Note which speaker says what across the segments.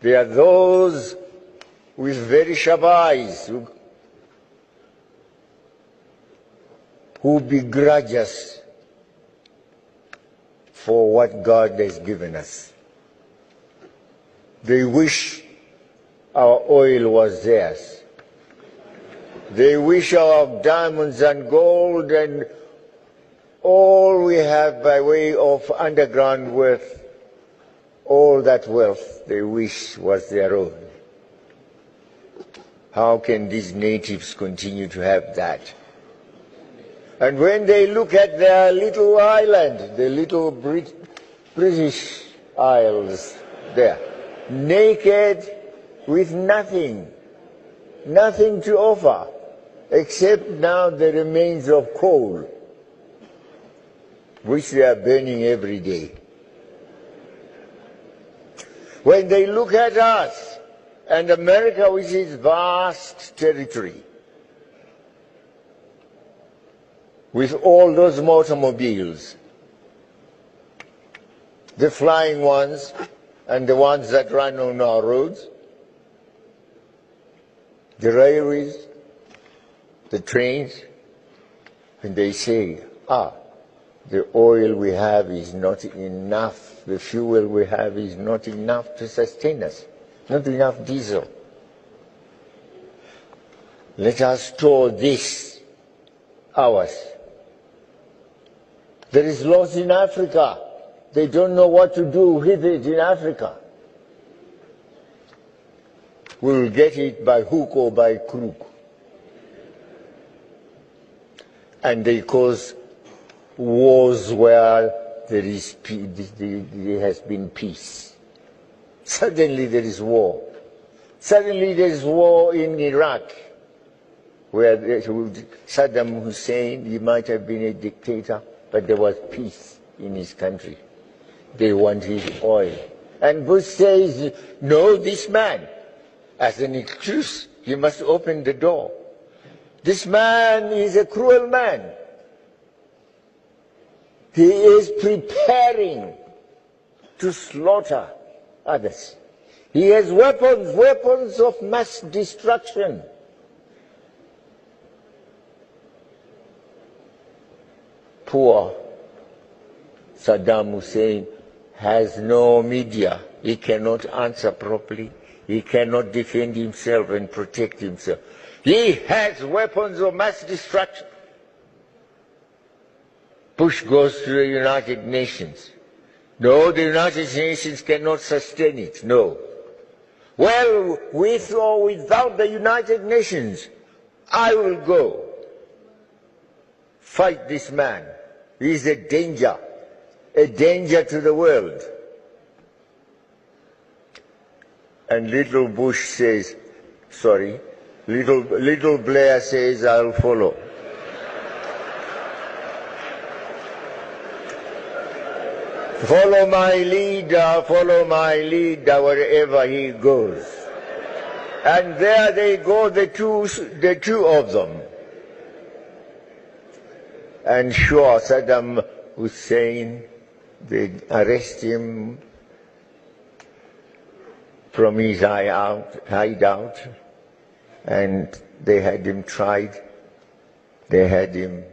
Speaker 1: There are those with very sharp eyes who begrudge us for what God has given us. They wish our oil was theirs. They wish our diamonds and gold and all we have by way of underground wealth, all that wealth they wish was their own. How can these natives continue to have that? And when they look at their little island, the little British Isles there, naked with nothing to offer, except now the remains of coal, which they are burning every day. When they look at us and America with its vast territory, with all those automobiles, the flying ones and the ones that run on our roads, the railways, the trains, and they say, the oil we have is not enough, the fuel we have is not enough to sustain us, not enough diesel. Let us store this, ours. There is loss in Africa. They don't know what to do with it in Africa. We will get it by hook or by crook. And they cause wars where there has been peace. Suddenly there is war. Suddenly there is war in Iraq, where Saddam Hussein, he might have been a dictator, but there was peace in his country. They want his oil. And Bush says, no, this man, as an excuse, he must open the door. This man is a cruel man. He is preparing to slaughter others. He has weapons of mass destruction. Poor Saddam Hussein has no media. He cannot answer properly. He cannot defend himself and protect himself. He has weapons of mass destruction. Bush goes to the United Nations. No, the United Nations cannot sustain it. No. Well, with or without the United Nations, I will go fight this man. He is a danger to the world. And little Bush says, little Blair says, I'll follow. Follow my leader wherever he goes. And there they go, the two of them. And sure, Saddam Hussein, they arrest him from his hideout, and they had him tried, they had him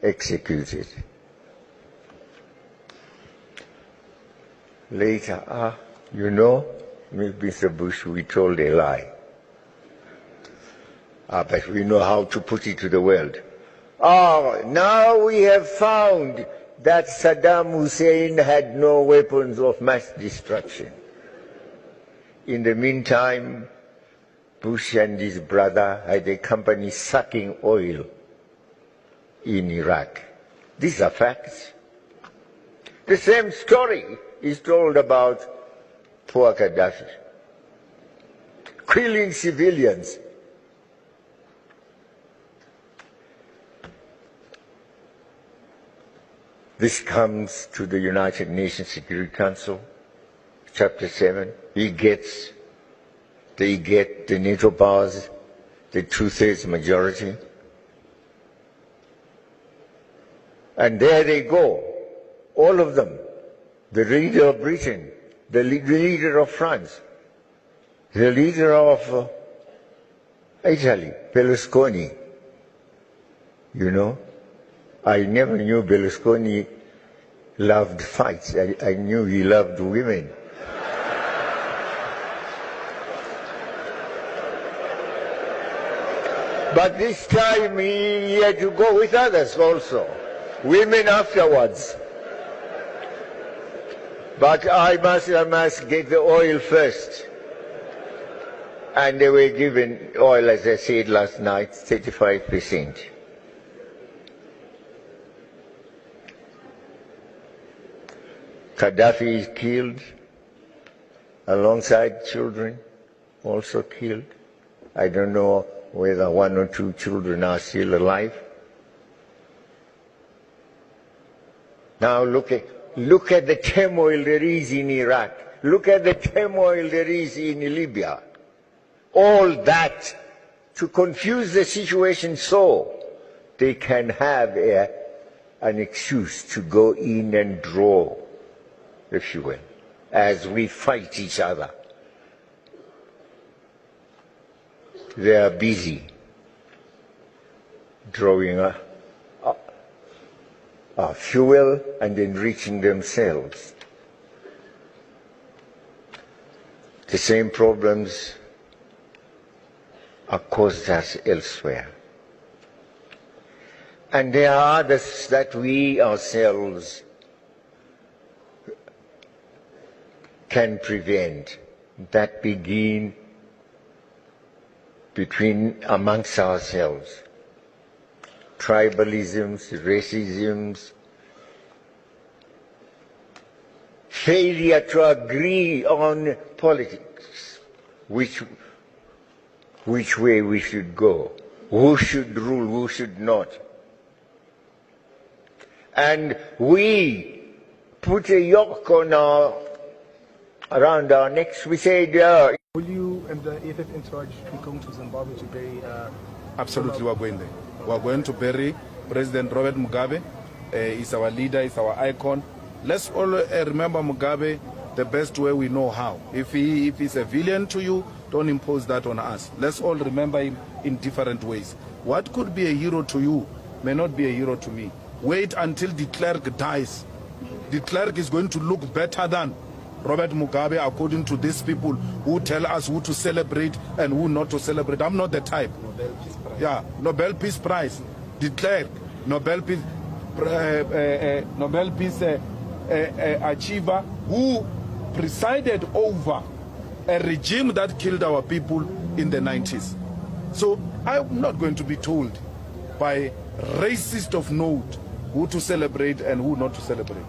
Speaker 1: executed. Later, you know, Mr. Bush, we told a lie. But we know how to put it to the world. Now we have found that Saddam Hussein had no weapons of mass destruction. In the meantime, Bush and his brother had a company sucking oil in Iraq. These are facts. The same story is told about poor Gaddafi, killing civilians. This comes to the United Nations Security Council, Chapter 7. They get the NATO powers, the 2/3 majority. And there they go, all of them. The leader of Britain, the leader of France, the leader of Italy, Berlusconi. You know, I never knew Berlusconi loved fights. I knew he loved women. But this time he had to go with others also, women afterwards. But I must get the oil first. And they were given oil, as I said last night, 35%. Gaddafi is killed, alongside children, also killed. I don't know whether 1 or 2 children are still alive. Now look at the turmoil there is in Iraq. Look at the turmoil there is in Libya. All that to confuse the situation so they can have an excuse to go in and draw the fuel as we fight each other. They are busy drawing fuel and enriching themselves. The same problems are caused us elsewhere. And there are others that we ourselves can prevent, that begin amongst ourselves. Tribalisms, racisms, failure to agree on politics, which way we should go, who should rule, who should not. And we put a yoke on around our necks. We say,
Speaker 2: will you and the EFF in charge be going to Zimbabwe to bury?
Speaker 3: Absolutely, we're going there. We're going to bury President Robert Mugabe. He's our leader, he's our icon. Let's all remember Mugabe the best way we know how. If he's a villain to you, don't impose that on us. Let's all remember him in different ways. What could be a hero to you may not be a hero to me. Wait until de Klerk dies. De Klerk is going to look better than Robert Mugabe, according to these people who tell us who to celebrate and who not to celebrate. I'm not the type. Nobel Peace Prize. De Klerk, Nobel Peace achiever who presided over a regime that killed our people in the 90s. So I'm not going to be told by racists of note who to celebrate and who not to celebrate.